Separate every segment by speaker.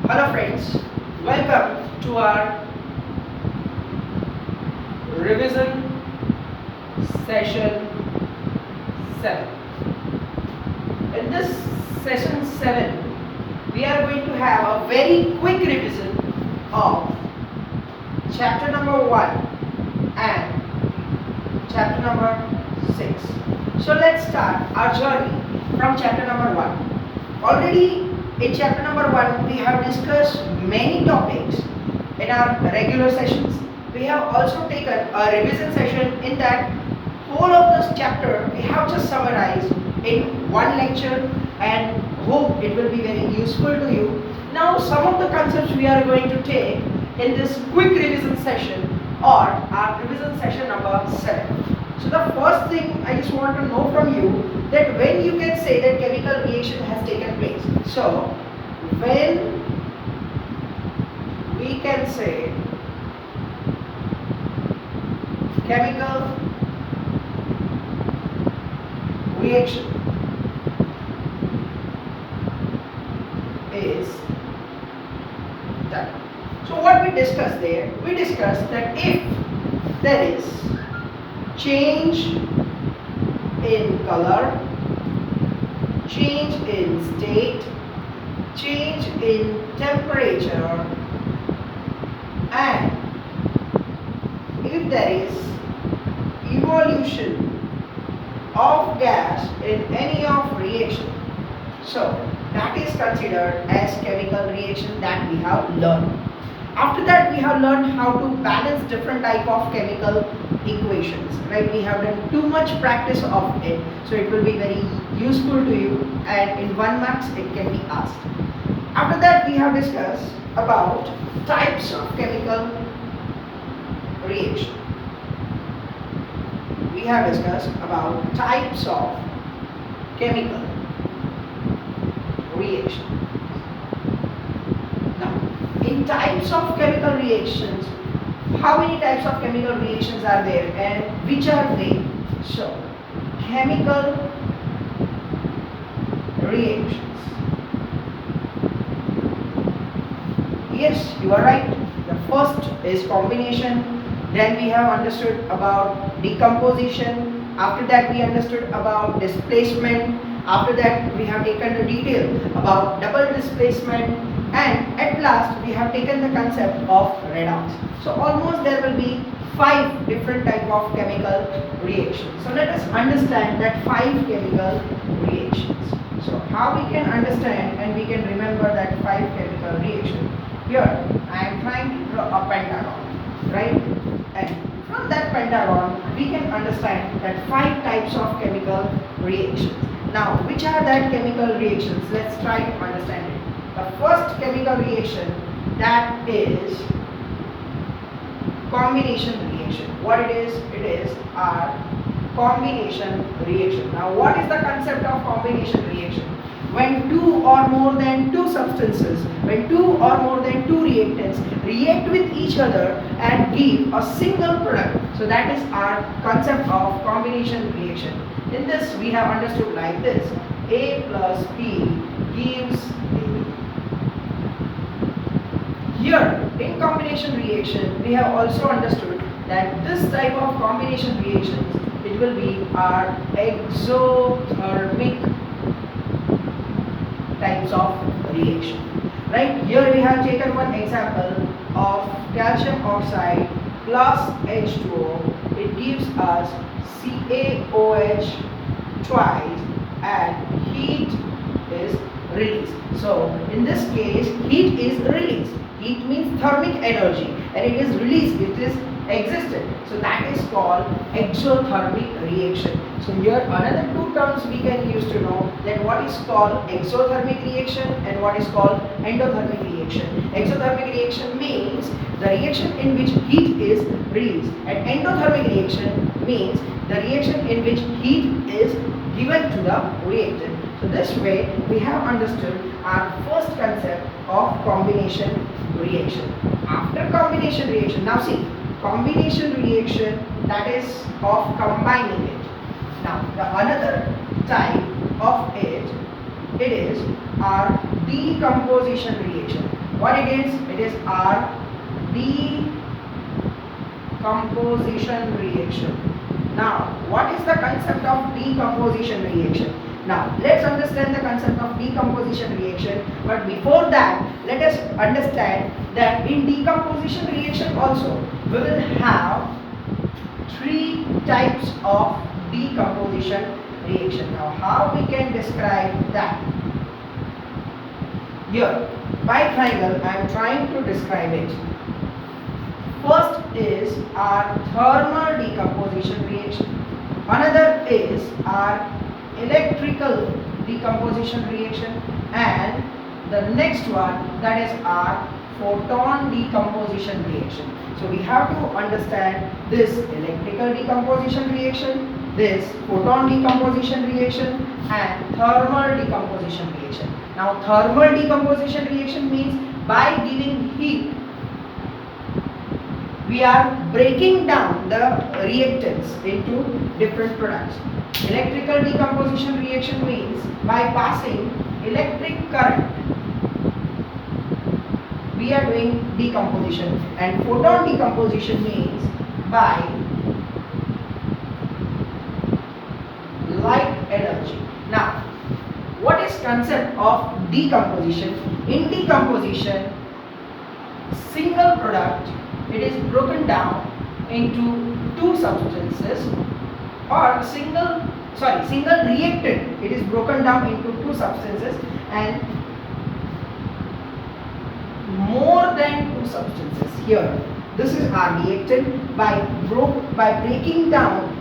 Speaker 1: Hello friends, welcome to our revision session 7. In this session 7, we are going to have a very quick revision of chapter number 1 and chapter number 6. So let's start our journey from chapter number 1. Already in chapter number 1, we have discussed many topics in our regular sessions. We have also taken a revision session in that whole of this chapter we have just summarized in one lecture and hope it will be very useful to you. Now some of the concepts we are going to take in this quick revision session or our revision session number 7. So the first thing I just want to know from you that when you can say that chemical reaction has taken place. So when we can say chemical reaction is done. So what we discussed there? We discussed that if there is change in color, change in state, change in temperature, and if there is evolution of gas in any of reaction, so that is considered as chemical reaction that we have learned. After that, we have learned how to balance different type of chemical equations, right? We have done too much practice of it, so it will be very useful to you, and in 1 marks it can be asked. After that, we have discussed about types of chemical reaction. We have discussed about types of chemical reaction. Now, in types of chemical reactions, how many types of chemical reactions are there and which are they? So, chemical reactions. Yes, you are right. The first is combination. Then we have understood about decomposition. After that, we understood about displacement. After that, we have taken the detail about double displacement. And at last, we have taken the concept of redox. So almost there will be 5 different type of chemical reactions. So let us understand that 5 chemical reactions. So how we can understand and we can remember that 5 chemical reactions. Here, I am trying to draw a pentagon, right? And from that pentagon, we can understand that 5 types of chemical reactions. Now, which are that chemical reactions? Let's try to understand it. The first chemical reaction, that is combination reaction. What it is? It is our combination reaction. Now, what is the concept of combination reaction? When 2 or more than 2 substances, when 2 or more than 2 reactants react with each other and give a single product. So that is our concept of combination reaction. In this we have understood like this: A plus B gives A. Here in combination reaction we have also understood that this type of combination reactions, it will be our exothermic types of reaction, right? Here we have taken one example of calcium oxide plus H2O. It gives us CaOH twice and heat is released. So in this case, heat is released. Heat means thermic energy and it is released, it is existed. So that is called exothermic reaction. So here another 2 terms we can use to know that what is called exothermic reaction and what is called endothermic reaction. Exothermic reaction means the reaction in which heat is released, and endothermic reaction means the reaction in which heat is given to the reactant. So this way we have understood our first concept of combination reaction. After combination reaction, now see, combination reaction, that is of combining it. Now the another type of it is our decomposition reaction. What it is? It is our decomposition reaction. Now, what is the concept of decomposition reaction? Now, let's understand the concept of decomposition reaction. But before that, let us understand that in decomposition reaction also, we will have three types of decomposition reaction. Now, how we can describe that? Here, by triangle, I am trying to describe it. First is our thermal decomposition reaction. Another is our electrical decomposition reaction, and the next one, that is our photon decomposition reaction. So we have to understand this electrical decomposition reaction, this photon decomposition reaction, and thermal decomposition reaction. Now, thermal decomposition reaction means by giving heat, we are breaking down the reactants into different products. Electrical decomposition reaction means by passing electric current, we are doing decomposition, and photon decomposition means by light energy. Now, what is concept of decomposition? In decomposition, single product, it is broken down into two substances, or single reactant, it is broken down into two substances and more than two substances. Here, this is our reactant. By breaking down,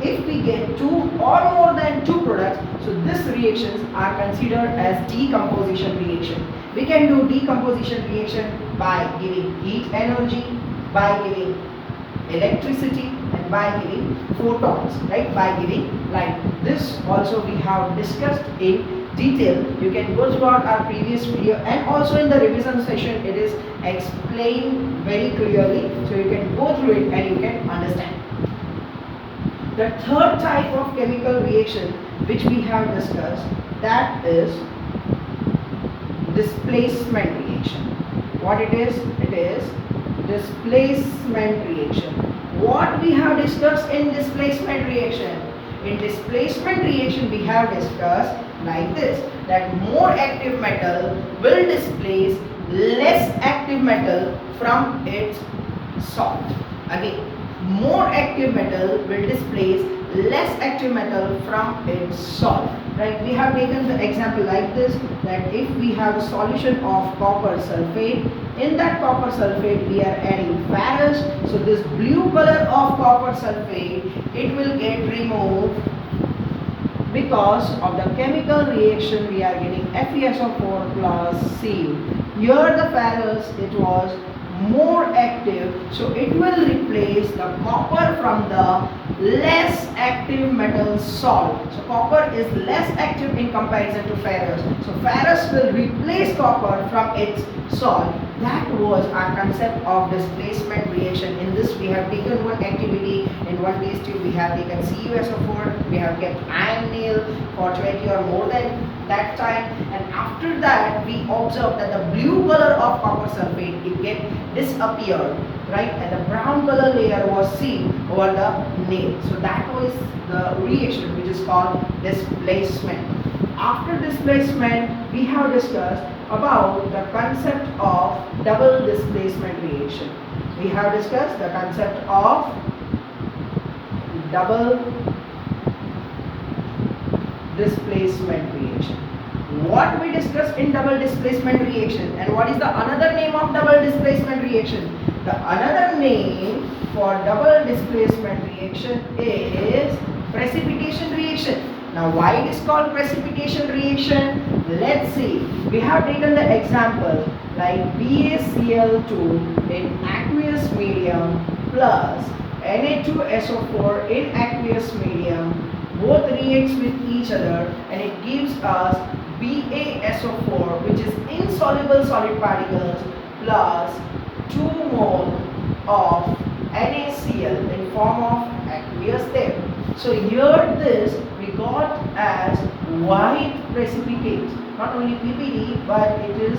Speaker 1: if we get two or more than two products, so these reactions are considered as decomposition reaction. We can do decomposition reaction by giving heat energy, by giving electricity, and by giving photons, right? By giving light. This also we have discussed in detail. You can go throughout our previous video, and also in the revision session it is explained very clearly, so you can go through it and you can understand. The third type of chemical reaction which we have discussed, that is displacement reaction. What it is? It is displacement reaction. What we have discussed in displacement reaction? In displacement reaction we have discussed like this, that more active metal will displace less active metal from its salt. Again, more active metal will displace less active metal from its salt. Right? We have taken the example like this, that if we have a solution of copper sulfate, in that copper sulfate we are adding ferrous. So this blue color of copper sulfate, it will get removed because of the chemical reaction. We are getting FeSO4 plus Cu. Here the ferrous, it was more active, so it will replace the copper from the less active metal salt. So copper is less active in comparison to ferrous, so ferrous will replace copper from its salt. That was our concept of displacement reaction. In this we have taken one activity, in one test tube we have taken CuSO4, we have kept iron nail for 20 or more than that time, and after that we observed that the blue color of copper sulfate, it get disappeared, right, and the brown color layer was seen over the nail. So that was the reaction which is called displacement. After displacement, we have discussed about the concept of double displacement reaction. We have discussed the concept of double displacement reaction. What we discussed in double displacement reaction, and what is the another name of double displacement reaction? The another name for double displacement reaction is precipitation reaction. Now, why it is called precipitation reaction? Let's see. We have taken the example like BaCl2 in aqueous medium plus Na2SO4 in aqueous medium. Both reacts with each other and it gives us BaSO4, which is insoluble solid particles, plus 2 mole of NaCl in form of aqueous state. So here this we got as white precipitate. not only PPD, but it is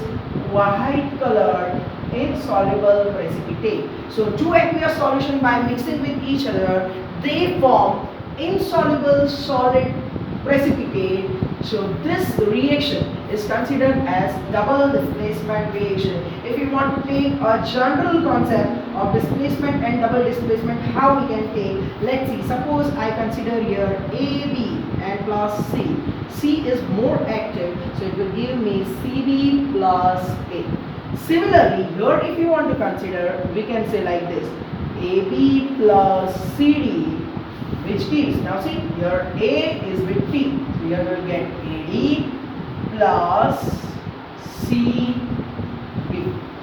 Speaker 1: white colored insoluble precipitate. So two aqueous solution, by mixing with each other, they form insoluble solid precipitate. So this reaction is considered as double displacement reaction. If you want to take a general concept of displacement and double displacement, how we can take, let's see, suppose I consider here AB and plus C. C is more active, so it will give me CB plus A. Similarly, here if you want to consider, we can say like this, AB plus CD, which gives, now see, here A is with T, so here we will get AD plus CB.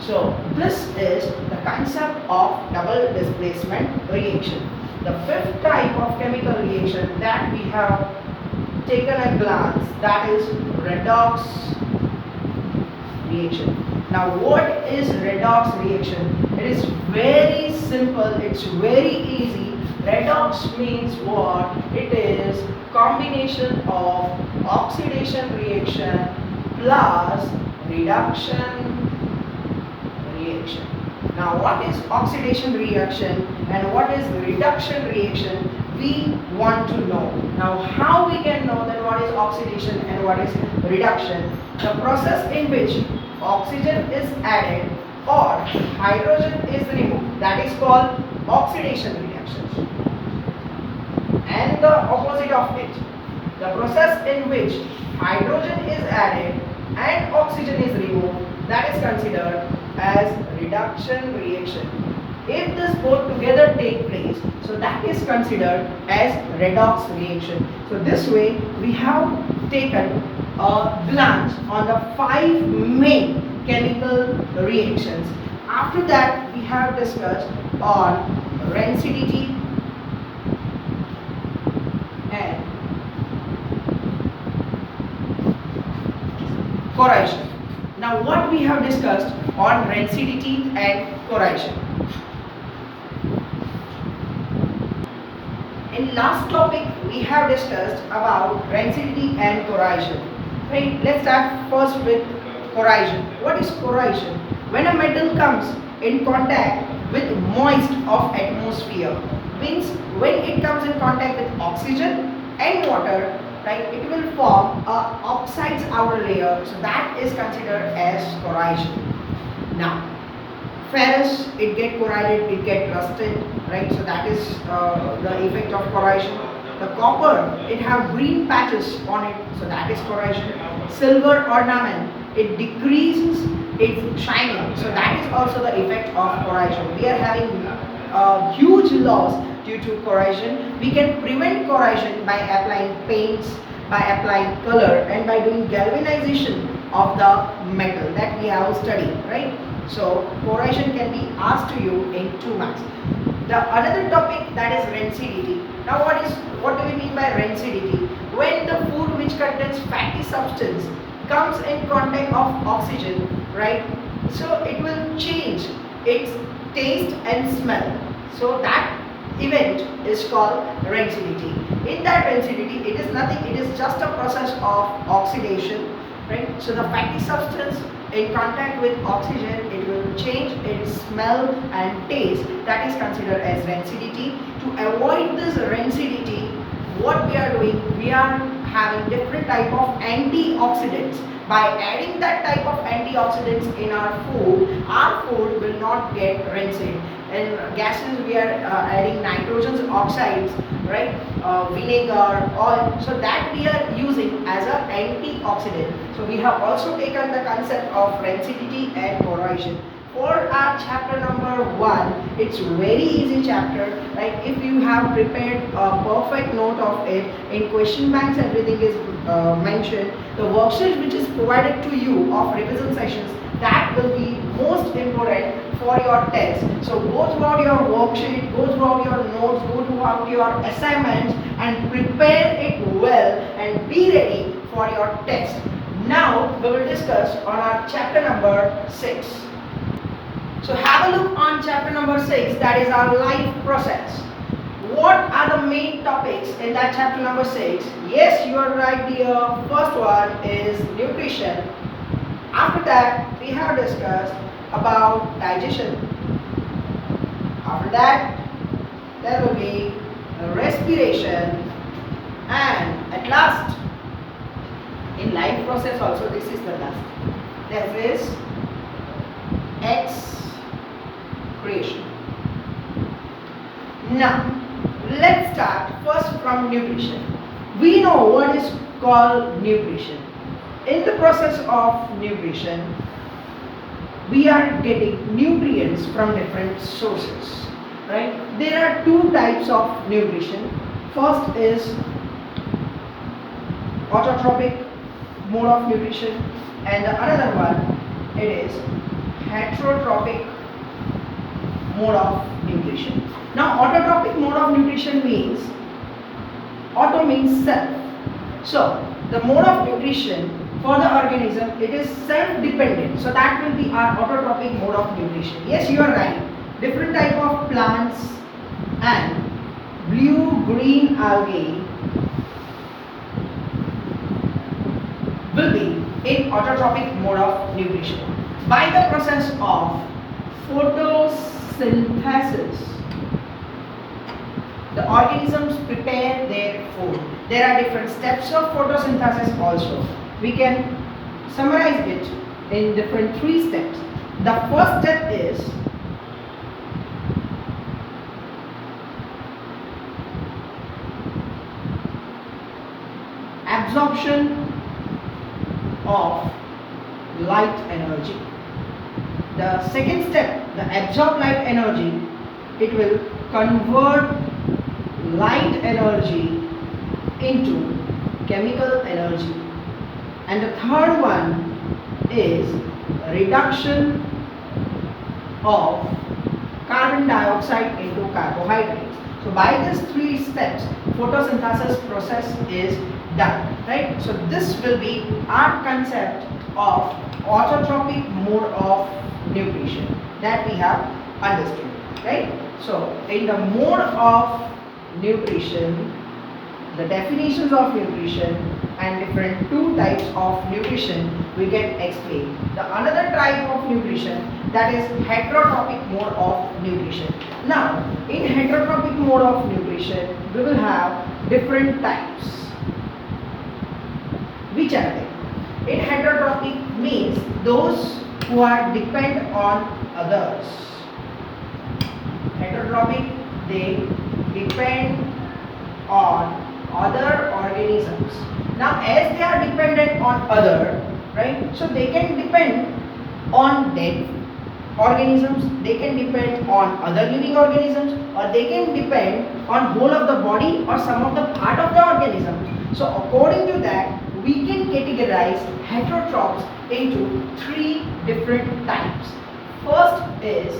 Speaker 1: So this is the concept of double displacement reaction. The fifth type of chemical reaction that we have taken a glance, that is redox reaction. Now what is redox reaction? It is very simple, it's very easy. Redox means what? It is combination of oxidation reaction plus reduction reaction. Now what is oxidation reaction and what is reduction reaction? We want to know. Now how we can know that what is oxidation and what is reduction? The process in which oxygen is added or hydrogen is removed, that is called oxidation reactions. And the opposite of it, the process in which hydrogen is added and oxygen is removed, that is considered as reduction reaction. If this both together take place, so that is considered as redox reaction. So this way we have taken a glance on the 5 main chemical reactions. After that we have discussed on rancidity and corrosion. Now what we have discussed on rancidity and corrosion. In last topic we have discussed about rancidity and corrosion. Right, let's start first with corrosion. What is corrosion? When a metal comes in contact with moist of atmosphere, means when it comes in contact with oxygen and water, right, it will form a oxide's outer layer, so that is considered as corrosion. Now ferrous, it get corroded, it get rusted, right, so that is the effect of corrosion. The copper, it have green patches on it, so that is corrosion. Silver ornament, it decreases its shining, so that is also the effect of corrosion. We are having huge loss due to corrosion. We can prevent corrosion by applying paints, by applying color, and by doing galvanization of the metal that we have studied, right? So corrosion can be asked to you in 2 marks. The another topic, that is rancidity. Now what do we mean by rancidity? When the food which contains fatty substance comes in contact of oxygen, right, so it will change its taste and smell. So that event is called rancidity. In that rancidity, it is nothing, it is just a process of oxidation, right? So the fatty substance in contact with oxygen, it will change its smell and taste. That is considered as rancidity. To avoid this rancidity, what we are doing, we are having different type of antioxidants. By adding that type of antioxidants in our food will not get rancid. In gases we are adding nitrogen oxides, right, vinegar, oil, so that we are using as an antioxidant. So we have also taken the concept of rancidity and corrosion. For our chapter number 1, it's very easy chapter, right? If you have prepared a perfect note of it, in question banks everything is mentioned. The worksheet which is provided to you of revision sessions, that will be most important for your test. So go throughout your worksheet, go throughout your notes, go throughout your assignments and prepare it well and be ready for your test. Now we will discuss on our chapter number 6. So have a look on chapter number 6, that is our life process. what are the main topics in that chapter number 6? Yes, you are right dear. First one is nutrition. After that, we have discussed about digestion. After that, there will be respiration, and at last, in life process also, this is the last. There is excretion. Now, let's start first from nutrition. We know what is called nutrition. In the process of nutrition, we are getting nutrients from different sources, right? There are two types of nutrition. First is autotrophic mode of nutrition, and the another one it is heterotrophic mode of nutrition. Now, autotrophic mode of nutrition means, auto means self. So, the mode of nutrition for the organism, it is self-dependent. So, that will be our autotrophic mode of nutrition. Yes, you are right. Different type of plants and blue-green algae will be in autotrophic mode of nutrition. By the process of photosynthesis, the organisms prepare their food. There are different steps of photosynthesis also. We can summarize it in different 3 steps. The first step is absorption of light energy. The second step, the absorb light energy, it will convert light energy into chemical energy. And the third one is reduction of carbon dioxide into carbohydrates. So by these 3 steps, photosynthesis process is done, right? So this will be our concept of autotrophic mode of nutrition that we have understood, right? So in the mode of nutrition, the definitions of nutrition and different 2 types of nutrition we can explain. The another type of nutrition, that is heterotrophic mode of nutrition. Now, in heterotrophic mode of nutrition, we will have different types. Which are they? In heterotrophic means those who are depend on others. Heterotrophic, they depend on other organisms. Now, as they are dependent on other, right? So they can depend on dead organisms, they can depend on other living organisms, or they can depend on whole of the body or some of the part of the organism. So according to that, we can categorize heterotrophs into 3 different types. First is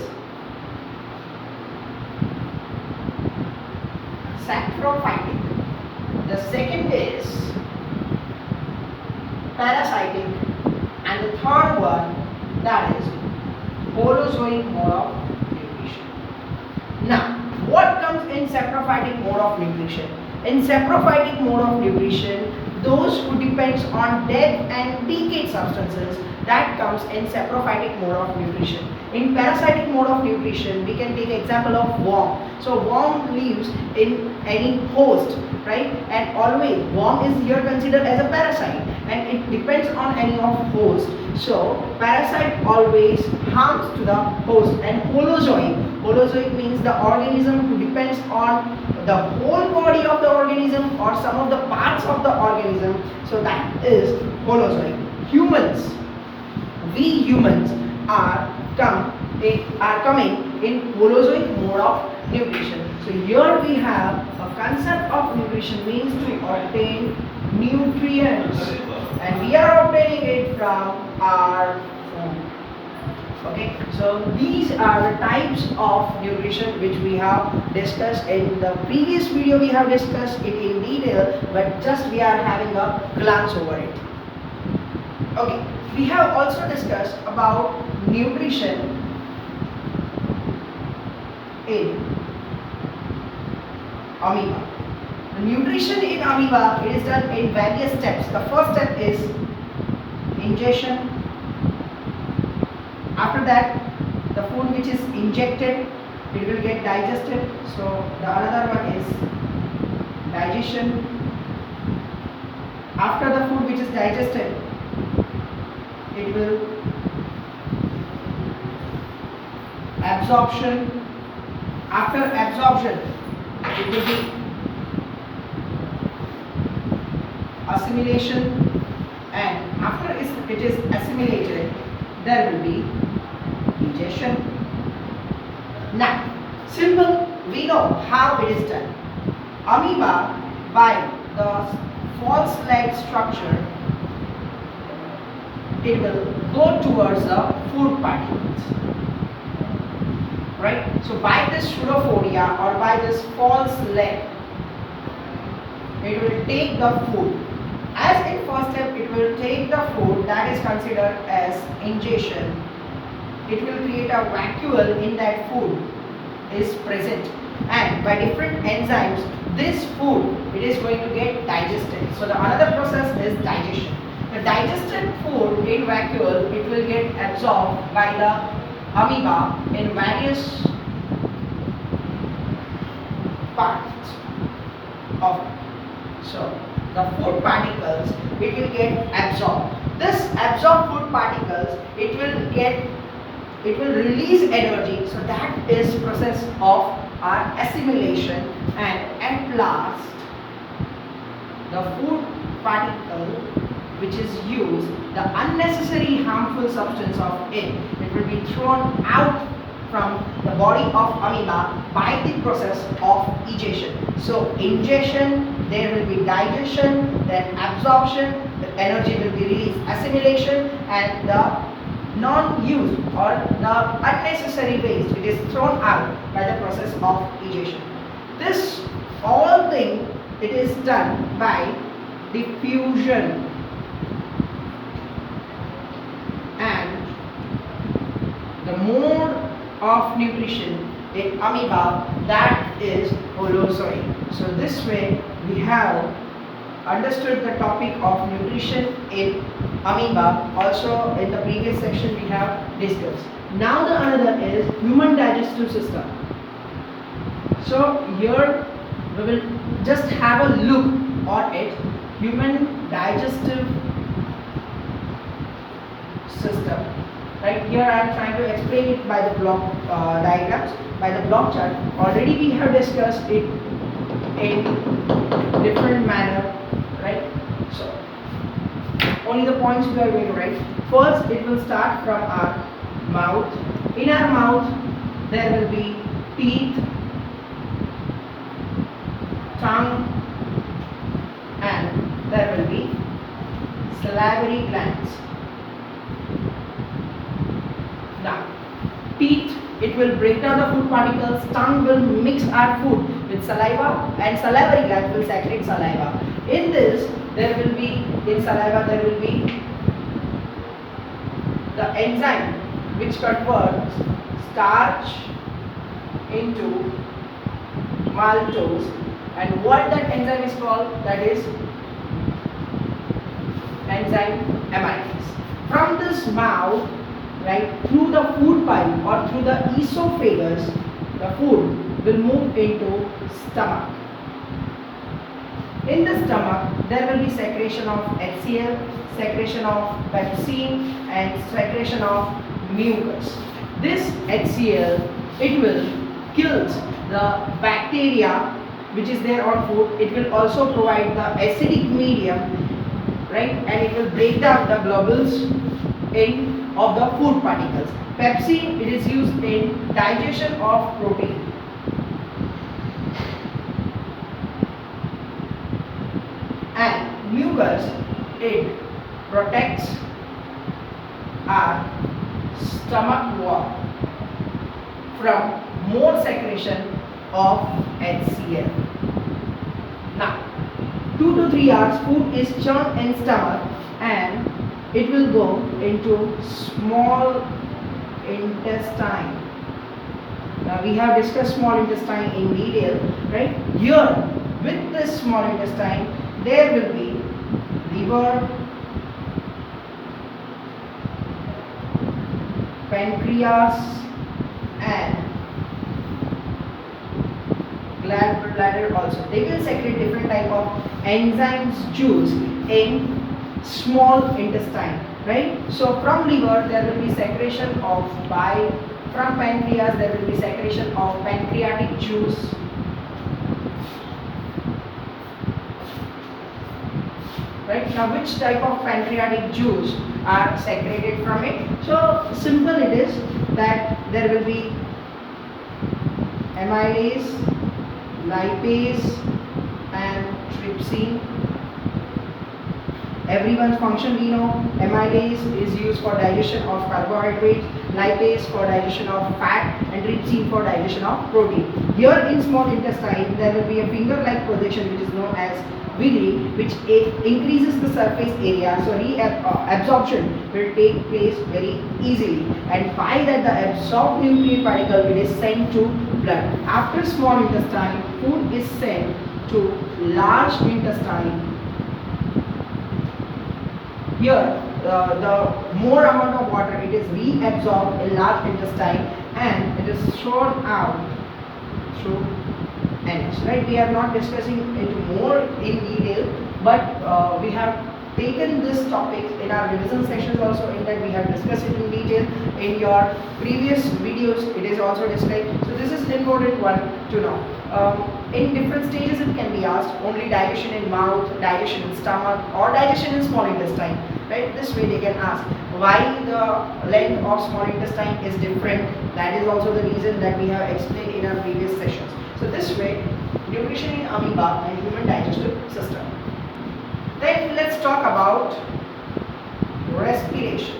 Speaker 1: saprophytic. The second is parasitic, and the third one, that is holozoic mode of nutrition. Now, what comes in saprophytic mode of nutrition? In saprophytic mode of nutrition, those who depends on dead and decayed substances, that comes in saprophytic mode of nutrition. In parasitic mode of nutrition, we can take example of worm. So worm lives in any host, right? And always worm is here considered as a parasite, and it depends on any of host. So parasite always harms to the host. And holozoic means the organism who depends on the whole body of the organism or some of the parts of the organism. So that is holozoic. We humans are coming in holozoic mode of nutrition. So here we have a concept of nutrition means to obtain nutrients, and we are obtaining it from our food. Okay, so these are the types of nutrition which we have discussed in the previous video. We have discussed it in detail, but just we are having a glance over it. Okay, we have also discussed about nutrition in amoeba. The nutrition in amoeba, it is done in various steps. The first step is ingestion. After that, the food which is injected, it will get digested. So the another one is digestion. After the food which is digested, it will absorption. After absorption, it will be assimilation, and after it is assimilated, there will be digestion. Now, simple, we know how it is done. Amoeba, by the false leg structure, it will go towards the food particles. Right? So by this pseudophoria or by this false leg, it will take the food. As in first step, it will take the food that is considered as ingestion. It will create a vacuole in that food is present, and by different enzymes, this food, it is going to get digested. So the another process is digestion. The digested food in vacuole, it will get absorbed by the amoeba in various parts of it. So the food particles, it will get absorbed. This absorbed food particles, it will release energy. So that is process of our assimilation, and at last the food particle which is used, the unnecessary harmful substance of it will be thrown out from the body of amoeba by the process of egestion. So ingestion, there will be digestion, then absorption, the energy will be released, assimilation, and the non-used or the unnecessary waste, it is thrown out by the process of egestion. This all thing, it is done by diffusion, and the mode of nutrition in amoeba, that is holozoid. So this way we have understood the topic of nutrition in amoeba. Also in the previous section we have discussed. Now the another is human digestive system. So here we will just have a look on it. Human digestive system. Right here I am trying to explain it by the block diagrams, by the block chart. Already we have discussed it in different manner, right? So only the points we are going to write. First, it will start from our mouth. In our mouth, there will be teeth, tongue, and there will be salivary glands. Now, teeth, it will break down the food particles. Tongue will mix our food with saliva, and salivary gland will secrete saliva. In this, there will be, in saliva, there will be the enzyme which converts starch into maltose, and what that enzyme is called, that is enzyme amylase. From this mouth, right, through the food pipe or through the esophagus, the food will move into stomach. In the stomach, there will be secretion of HCl, secretion of pepsin, and secretion of mucus. This HCl, it will kill the bacteria which is there on food. It will also provide the acidic medium, right, and it will break down the globules of the food particles. Pepsin, it is used in digestion of protein. And mucus, it protects our stomach wall from more secretion of HCl. Now, 2 to 3 hours food is churned in stomach, and it will go into small intestine. we have discussed small intestine in detail, right? Here, with this small intestine, there will be liver, pancreas, and gallbladder also. They will secrete different type of enzymes juice in small intestine, right? So from liver there will be secretion of bile, from pancreas there will be secretion of pancreatic juice, right? Now which type of pancreatic juice are secreted from it? So simple it is that there will be amylase, lipase and trypsin. Everyone's function we know. Amylase is used for digestion of carbohydrates, lipase for digestion of fat, and trypsin for digestion of protein. Here in small intestine there will be a finger-like projection which is known as villi, which increases the surface area, so reabsorption will take place very easily, and by that the absorbed nutrient particle it is sent to blood. After small intestine, food is sent to large intestine. Here the more amount of water it is reabsorbed in large intestine and it is thrown out through anus, right? We are not discussing into more in detail, but we have taken this topic in our revision sessions also. In that we have discussed it in detail in your previous videos. It is also described. So this is an important one to know. In different stages it can be asked, only digestion in mouth, digestion in stomach, or digestion in small intestine, right? This way they can ask why the length of small intestine is different. That is also the reason that we have explained in our previous sessions. So this way, nutrition in amoeba and human digestive system. Then let's talk about respiration.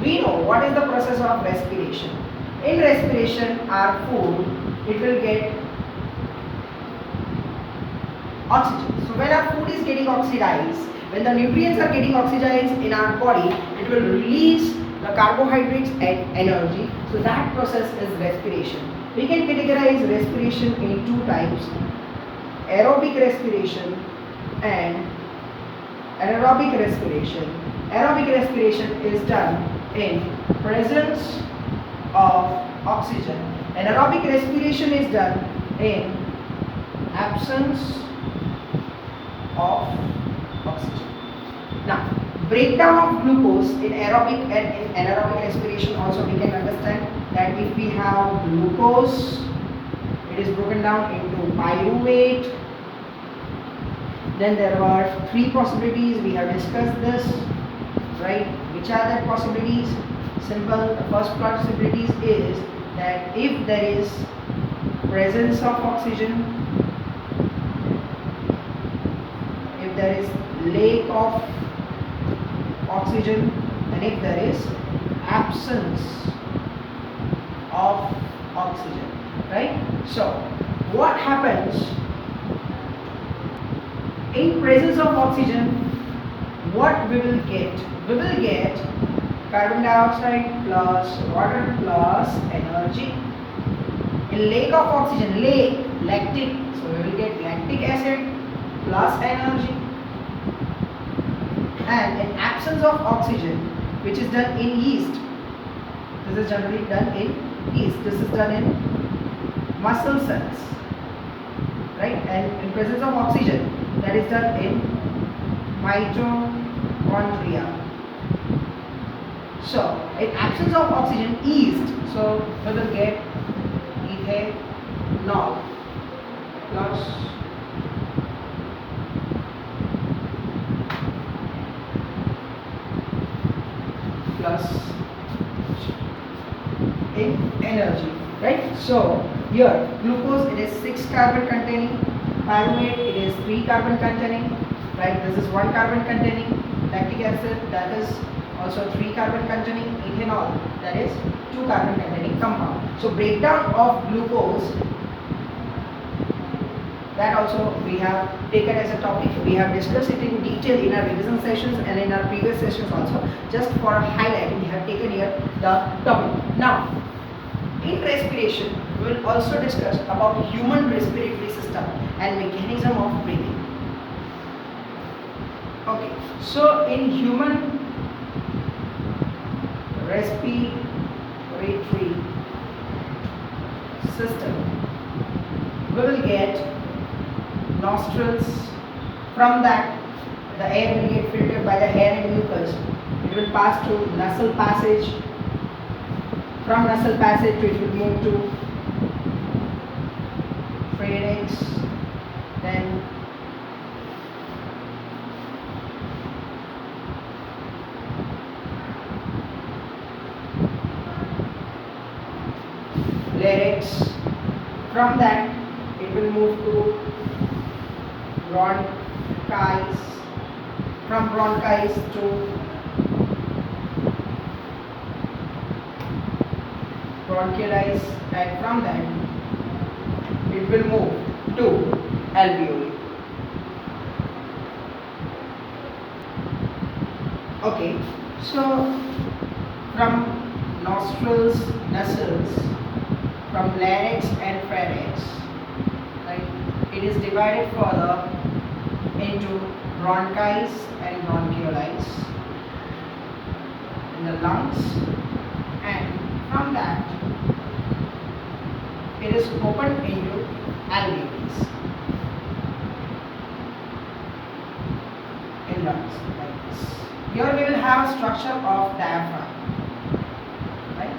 Speaker 1: We know what is the process of respiration. In respiration, our food, it will get oxygen. So when our food is getting oxidized, when the nutrients are getting oxidized in our body, it will release the carbohydrates and energy. So that process is respiration. We can categorize respiration in two types: aerobic respiration and anaerobic respiration. Aerobic respiration is done in presence of oxygen. Anaerobic respiration is done in absence of oxygen. Now, breakdown of glucose in aerobic and in anaerobic respiration also we can understand that if we have glucose, it is broken down into pyruvate. Then there are three possibilities. We have discussed this, right? Which are the possibilities? Simple. The first possibility is that if there is presence of oxygen, if there is lack of oxygen, and if there is absence of oxygen, right? So what happens in presence of oxygen? What we will get? We will get carbon dioxide plus water plus energy. In lack of oxygen, lactic, so we will get lactic acid plus energy. And in absence of oxygen, which is done in yeast, this is generally done in yeast, this is done in muscle cells, right? And in presence of oxygen, that is done in mitochondria. So in absence of oxygen, yeast, so we will get ethanol plus in energy, right? So here glucose, it is 6 carbon containing, pyruvate, it is 3 carbon containing, right? This is 1 carbon containing, lactic acid, that is also 3 carbon containing, ethanol, that is 2 carbon containing compound. So breakdown of glucose, that also we have taken as a topic. We have discussed it in detail in our revision sessions and in our previous sessions also. Just for highlighting, we have taken here the topic. Now, In respiration, we will also discuss about human respiratory system and mechanism of breathing. Okay, so in human respiratory system, we will get nostrils. From that, the air will get filtered by the hair and mucus. It will pass through nasal passage. From nasal passage, it will move to pharynx, then larynx. From that, it will move to bronchis. From bronchis to bronchiolitis, and from that it will move to alveoli. Okay, so from nostrils, nasals, from larynx and pharynx, right, it is divided further into bronchis and bronchiolitis in the lungs, and from that it is opened into alveoli in lungs like this. Here we will have structure of diaphragm, right?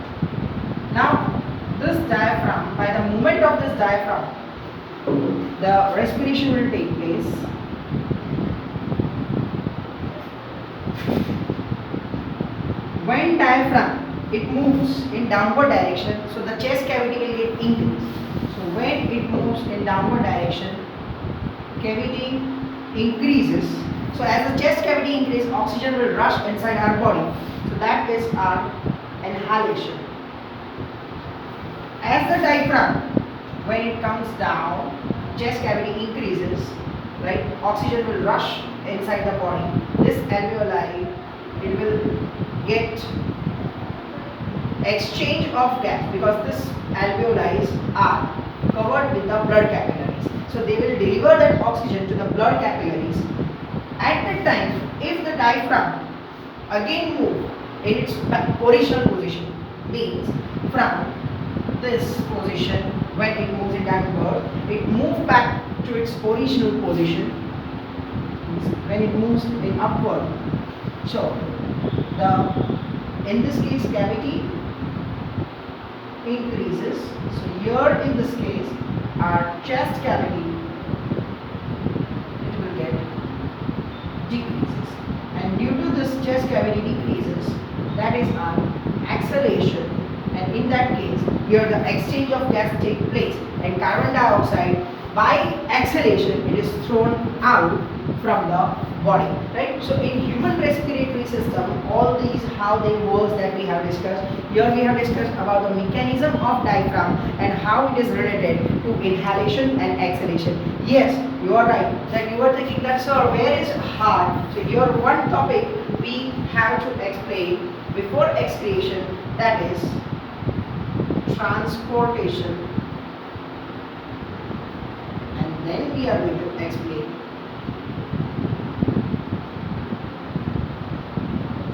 Speaker 1: Now this diaphragm, by the movement of this diaphragm, the respiration will take place. When diaphragm it moves in downward direction, so the chest cavity will get increased. So when it moves in downward direction, cavity increases. So as the chest cavity increases, oxygen will rush inside our body. So that is our inhalation. As the diaphragm, when it comes down, chest cavity increases, right? Oxygen will rush inside the body. This alveoli, it will get exchange of gas, because this alveoli are covered with the blood capillaries. So they will deliver that oxygen to the blood capillaries. At that time, if the diaphragm again move in its original position, means from this position, when it moves in downward, it moves back to its original position when it moves in upward. So in this case, cavity increases. So here in this case, our chest cavity, it will get decreases, and due to this chest cavity decreases, that is our exhalation. And in that case, here the exchange of gas takes place, and carbon dioxide by exhalation it is thrown out from the body, right? So in human respiratory system, all these how they work that we have discussed. Here we have discussed about the mechanism of diaphragm and how it is related to inhalation and exhalation. Yes, you are right that you are thinking that, sir, where is heart? So here one topic we have to explain before exhalation, that is transportation, and then we are going to explain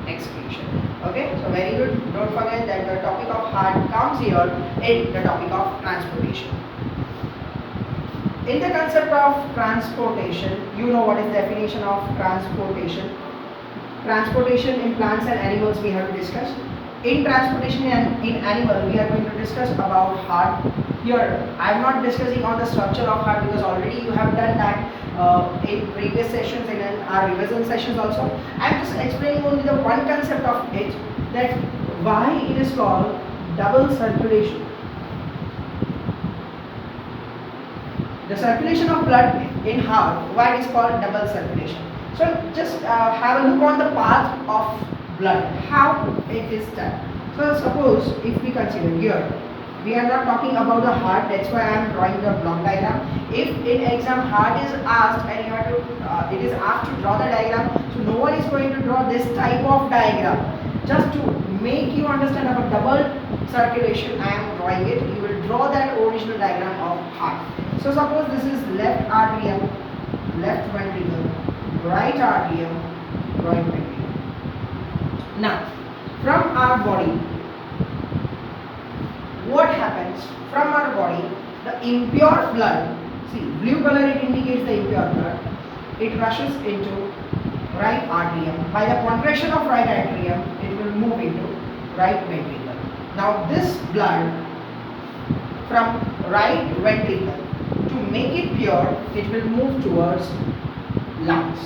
Speaker 1: exhalation. Okay, so very good. Don't forget that the topic of heart comes here in the topic of transportation. In the concept of transportation, you know what is the definition of transportation. Transportation in plants and animals we have to discuss. In transportation and in animal, we are going to discuss about heart. Here, I am not discussing on the structure of heart, because already you have done that in previous sessions and in our revision sessions also. I am just explaining only the one concept of it, that why it is called double circulation. The circulation of blood in heart, why it is called double circulation. So just have a look on the path of blood, how it is done. So suppose if we consider here, we are not talking about the heart, that's why I am drawing the block diagram. If in exam heart is asked and you have to, it is asked to draw the diagram, so no one is going to draw this type of diagram. Just to make you understand about double circulation, I am drawing it. You will draw that original diagram of heart. So suppose this is left atrium, left ventricle, right atrium, right ventricle. Now, from our body, what happens? From our body, the impure blood, see blue color, it indicates the impure blood. It rushes into right atrium. By the contraction of right atrium, it will move into right ventricle. Now this blood from right ventricle, to make it pure, it will move towards lungs.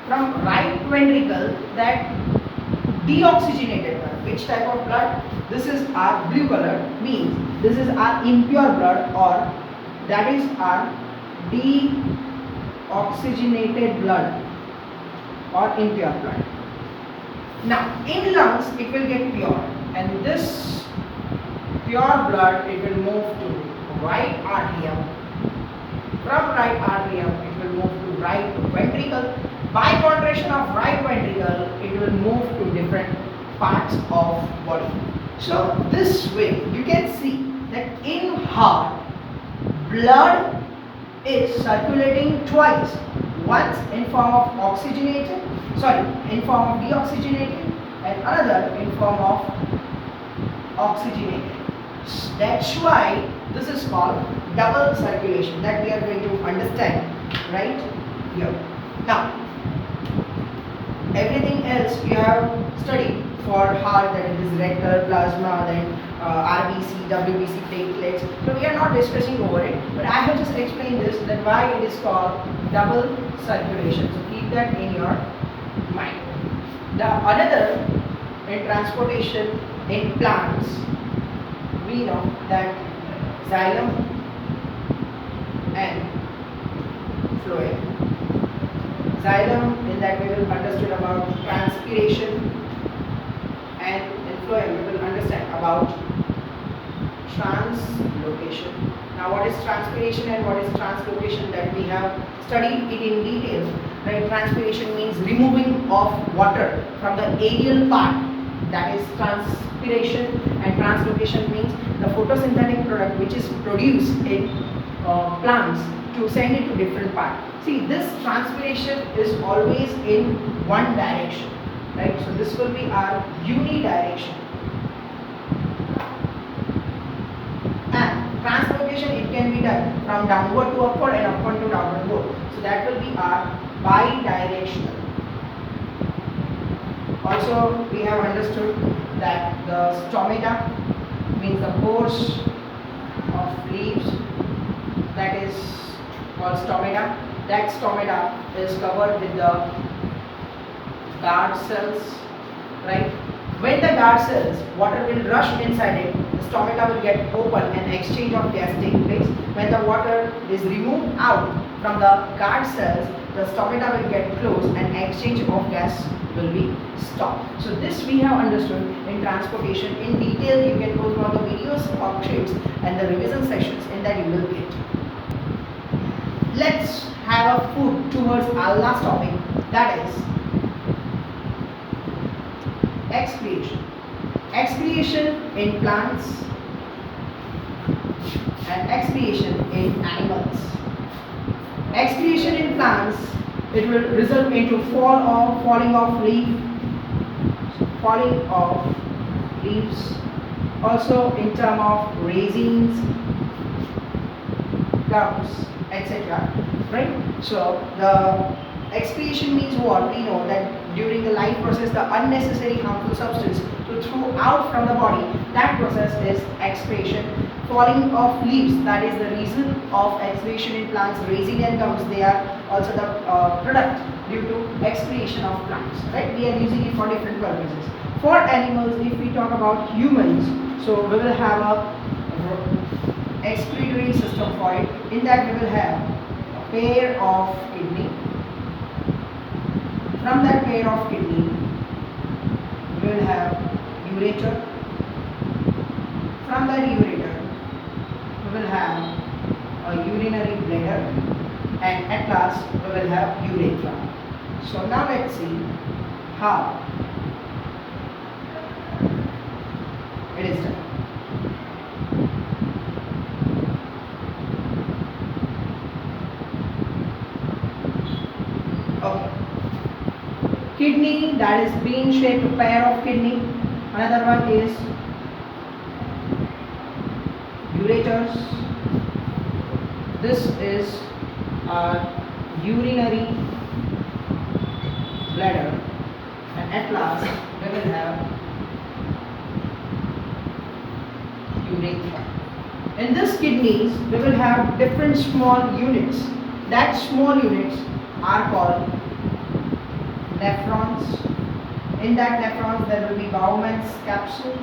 Speaker 1: From right ventricle, that deoxygenated blood, which type of blood? This is our blue color, means this is our impure blood, or that is our deoxygenated blood or impure blood. Now in lungs it will get pure, and this pure blood, it will move to right atrium. From right atrium it will move to right ventricle. By contraction of right ventricle, it will move to different parts of body. So this way you can see that in heart, blood is circulating twice, once in form of in form of deoxygenated, and another in form of oxygenated. That's why this is called double circulation, that we are going to understand right here. Now everything else you have studied for heart, that it is red color plasma, then RBC, WBC, platelets. So we are not discussing over it, but I have just explained this, that why it is called double circulation. So keep that in your mind. The another in transportation in plants, we know that xylem and phloem. Xylem, in that we will understood about transpiration, and in phloem we will understand about translocation. Now what is transpiration and what is translocation, that we have studied it in detail. Right? Transpiration means removing of water from the aerial part, that is transpiration, and translocation means the photosynthetic product which is produced in plants to send it to different parts. See, this transpiration is always in one direction, right? So this will be our unidirection. And translocation, it can be done from downward to upward and upward to downward both. So that will be our bidirectional. Also we have understood that the stomata means the pores of leaves, that is called stomata. That stomata is covered with the guard cells, right? When the guard cells, water will rush inside it, the stomata will get open and exchange of gas take place. When the water is removed out from the guard cells, the stomata will get closed and exchange of gas will be stopped. So this we have understood in transportation. In detail you can go through all the videos, worksheets and the revision sessions, in that you will get. Let's have a foot towards our last topic, that is excretion. Excretion in plants and excretion in animals. Excretion in plants, it will result into falling off leaves, also in terms of resins, gums, etc. Right? So the excretion means what? We know that during the life process, the unnecessary harmful substance to throw out from the body, that process is excretion. Falling of leaves, that is the reason of excretion in plants. Resin and gums, they are also the product due to excretion of plants. Right? We are using it for different purposes. For animals, if we talk about humans, so we will have a excretory system for it. In that we will have a pair of kidney. From that pair of kidney, we will have ureter. From that ureter, we will have a urinary bladder, and at last we will have urethra. So now let's see how kidney, that is bean shaped pair of kidney. Another one is ureters. This is our urinary bladder, and at last we will have urethra. In this kidneys we will have different small units. That small units are called nephrons. In that nephrons there will be Bowman's capsule,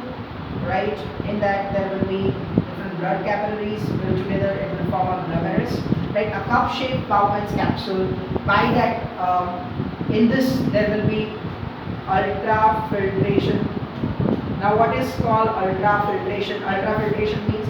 Speaker 1: right? In that there will be different blood capillaries. Will together it will form a glomerulus, right? A cup-shaped Bowman's capsule. By that, in this there will be ultrafiltration. Now, what is called ultrafiltration? Ultrafiltration means,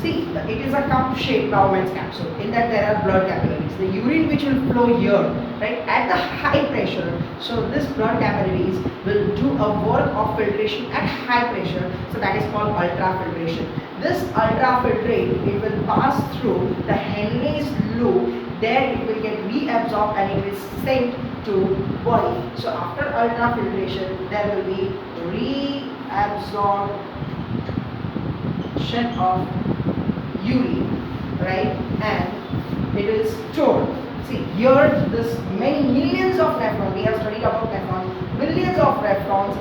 Speaker 1: see, it is a cup-shaped Bowman's capsule. In that there are blood capillaries. The urine which will flow here, right, at the high pressure. So this blood capillaries will do a work of filtration at high pressure. So that is called ultrafiltration. This ultrafiltrate, it will pass through the Henry's loop. There it will get reabsorbed and it is sent to body. So after ultrafiltration, there will be reabsorption of urine, right, and it is stored. See here, this many millions of nephrons, we have studied about nephrons, millions of nephrons,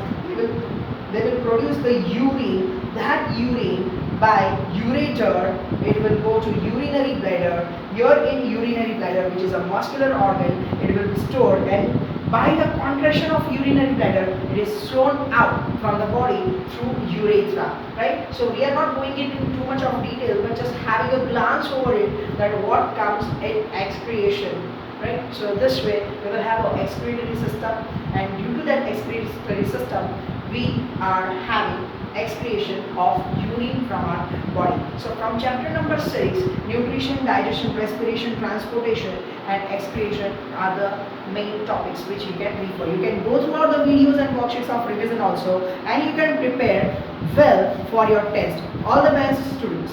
Speaker 1: they will produce the urine. That urine by ureter, it will go to urinary bladder. Here in urinary bladder, which is a muscular organ, it will be stored, and by the contraction of urinary bladder, it is thrown out from the body through urethra, right? So we are not going into too much of detail, but just having a glance over it, that what comes in excretion, right? So this way we will have an excretory system, and due to that excretory system, we are having excretion of urine from our body. So from chapter number 6, nutrition, digestion, respiration, transportation and excretion are the main topics which you can refer. You can go through all the videos and worksheets of revision also, and you can prepare well for your test. All the best, students.